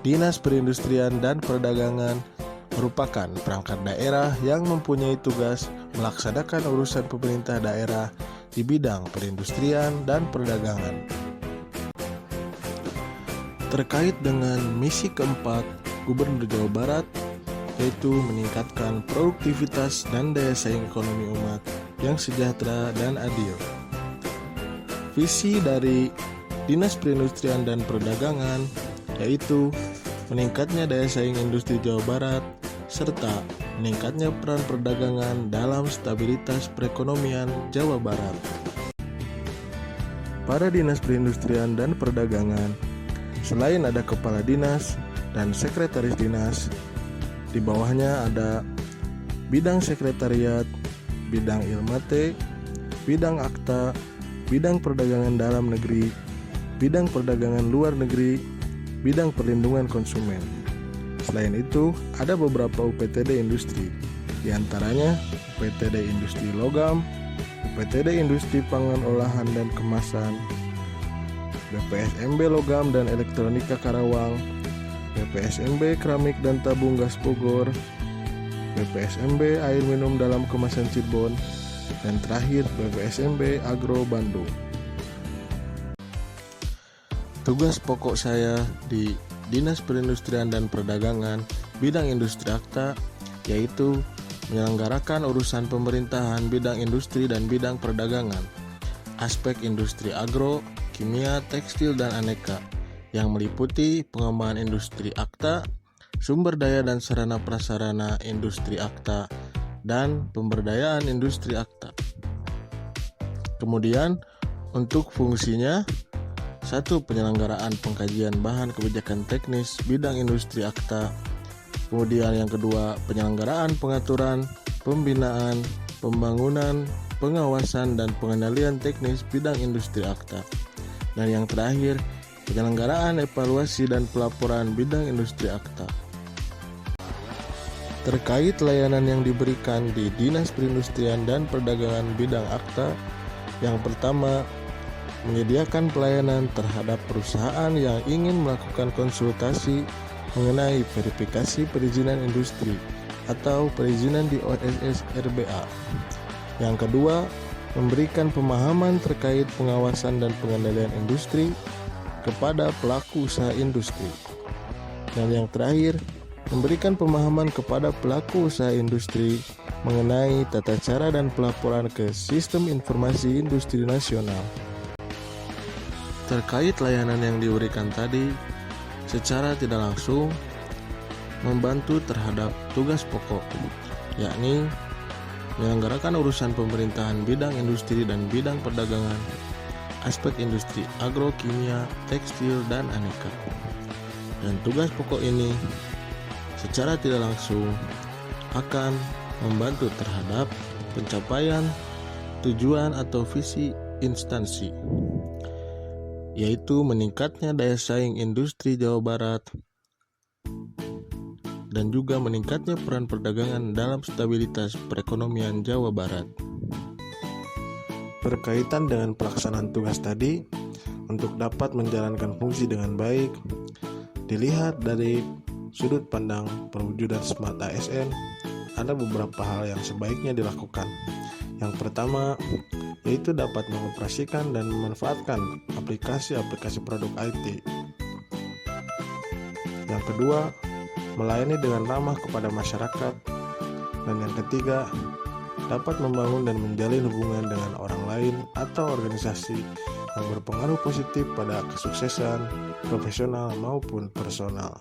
Dinas Perindustrian dan Perdagangan merupakan perangkat daerah yang mempunyai tugas melaksanakan urusan pemerintah daerah di bidang perindustrian dan perdagangan. Terkait dengan misi keempat Gubernur Jawa Barat, yaitu meningkatkan produktivitas dan daya saing ekonomi umat yang sejahtera dan adil. Visi dari Dinas Perindustrian dan Perdagangan yaitu meningkatnya daya saing industri Jawa Barat serta meningkatnya peran perdagangan dalam stabilitas perekonomian Jawa Barat. Pada Dinas Perindustrian dan Perdagangan, selain ada kepala dinas dan sekretaris dinas, di bawahnya ada bidang sekretariat, bidang ilmate, bidang akta, bidang perdagangan dalam negeri, bidang perdagangan luar negeri, bidang perlindungan konsumen. Selain itu, ada beberapa UPTD industri, di antaranya UPTD Industri Logam, UPTD Industri Pangan Olahan dan Kemasan, BPSMB Logam dan Elektronika Karawang, BPSMB Keramik dan Tabung Gas Bogor, BPSMB Air Minum Dalam Kemasan Cirebon, dan terakhir BPSMB Agro Bandung. Tugas pokok saya di Dinas Perindustrian dan Perdagangan bidang industri akta yaitu menyelenggarakan urusan pemerintahan bidang industri dan bidang perdagangan, aspek industri agro, kimia, tekstil, dan aneka, yang meliputi pengembangan industri akta, sumber daya dan sarana prasarana industri akta, dan pemberdayaan industri akta. Kemudian untuk fungsinya, 1. Penyelenggaraan pengkajian bahan kebijakan teknis bidang industri akta. Kemudian yang kedua, penyelenggaraan pengaturan, pembinaan, pembangunan, pengawasan, dan pengendalian teknis bidang industri akta. Dan yang terakhir, penyelenggaraan evaluasi dan pelaporan bidang industri akta. Terkait layanan yang diberikan di Dinas Perindustrian dan Perdagangan bidang akta, yang pertama, menyediakan pelayanan terhadap perusahaan yang ingin melakukan konsultasi mengenai verifikasi perizinan industri atau perizinan di OSS RBA. Yang kedua, memberikan pemahaman terkait pengawasan dan pengendalian industri kepada pelaku usaha industri. Dan yang terakhir, memberikan pemahaman kepada pelaku usaha industri mengenai tata cara dan pelaporan ke Sistem Informasi Industri Nasional. Terkait layanan yang diberikan tadi, secara tidak langsung membantu terhadap tugas pokok, yakni menyelenggarakan urusan pemerintahan bidang industri dan bidang perdagangan, aspek industri agro, kimia, tekstil, dan aneka. Dan tugas pokok ini secara tidak langsung akan membantu terhadap pencapaian tujuan atau visi instansi, yaitu meningkatnya daya saing industri Jawa Barat dan juga meningkatnya peran perdagangan dalam stabilitas perekonomian Jawa Barat. Berkaitan dengan pelaksanaan tugas tadi, untuk dapat menjalankan fungsi dengan baik, dilihat dari sudut pandang perwujudan Smart ASN, ada beberapa hal yang sebaiknya dilakukan. Yang pertama, yaitu dapat mengoperasikan dan memanfaatkan aplikasi-aplikasi produk IT. Yang kedua, melayani dengan ramah kepada masyarakat. Dan yang ketiga, dapat membangun dan menjalin hubungan dengan orang lain atau organisasi yang berpengaruh positif pada kesuksesan profesional maupun personal.